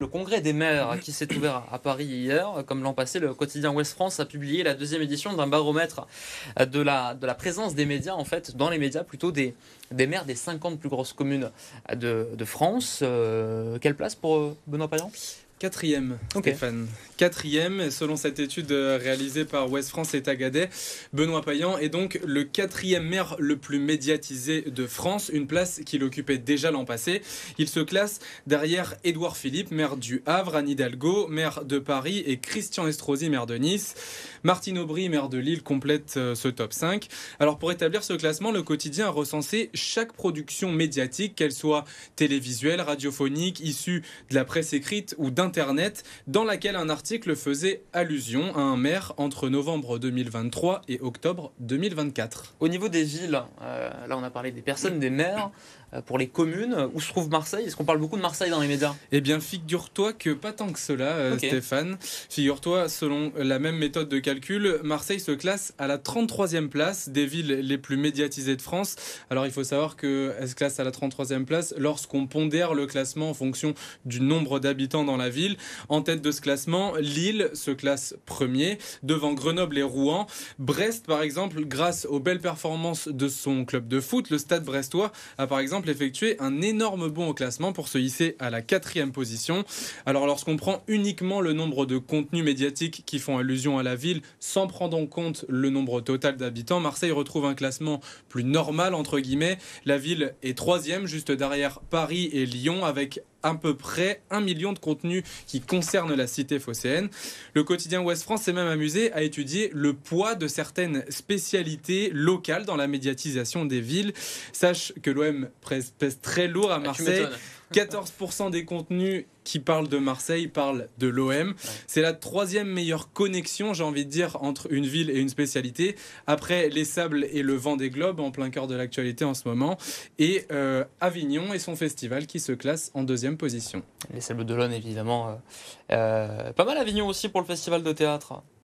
Le congrès des maires qui s'est ouvert à Paris hier, comme l'an passé, le quotidien Ouest France a publié la deuxième édition d'un baromètre de la présence des médias, en fait, dans les médias, plutôt des maires des 50 plus grosses communes de France. Quelle place pour Benoît Payan? Quatrième, Ok. Stéphane. Quatrième, selon cette étude réalisée par Ouest France et Tagadet, Benoît Payan est donc le quatrième maire le plus médiatisé de France, une place qu'il occupait déjà l'an passé. Il se classe derrière Édouard Philippe, maire du Havre, Anne Hidalgo, maire de Paris, et Christian Estrosi, maire de Nice. Martine Aubry, maire de Lille, complète ce top 5. Alors pour établir ce classement, le quotidien a recensé chaque production médiatique, qu'elle soit télévisuelle, radiophonique, issue de la presse écrite ou d'Internet, dans laquelle un article faisait allusion à un maire entre novembre 2023 et octobre 2024. Au niveau des villes, là on a parlé des personnes, des maires. Pour les communes, où se trouve Marseille? Est-ce qu'on parle beaucoup de Marseille dans les médias? Eh bien, figure-toi que pas tant que cela, Ok. Stéphane. Figure-toi, selon la même méthode de calcul, Marseille se classe à la 33e place des villes les plus médiatisées de France. Alors, il faut savoir qu'elle se classe à la 33e place lorsqu'on pondère le classement en fonction du nombre d'habitants dans la ville. En tête de ce classement, Lille se classe premier, devant Grenoble et Rouen. Brest, par exemple, grâce aux belles performances de son club de foot, le Stade brestois a par exemple effectué un énorme bond au classement pour se hisser à la 4e position. Alors lorsqu'on prend uniquement le nombre de contenus médiatiques qui font allusion à la ville, sans prendre en compte le nombre total d'habitants, Marseille retrouve un classement plus normal entre guillemets. La ville est 3e, juste derrière Paris et Lyon, avec à peu près 1 million de contenus qui concernent la cité phocéenne. Le quotidien Ouest France s'est même amusé à étudier le poids de certaines spécialités locales dans la médiatisation des villes. Sache que l'OM pèse très lourd à Tu Marseille. m'étonnes. 14% des contenus qui parlent de Marseille parlent de l'OM. C'est la 3e meilleure connexion, j'ai envie de dire, entre une ville et une spécialité, après les Sables et le Vendée Globe, en plein cœur de l'actualité en ce moment, et Avignon et son festival qui se classe en 2e position. Les Sables d'Olonne, évidemment. Pas mal Avignon aussi pour le festival de théâtre.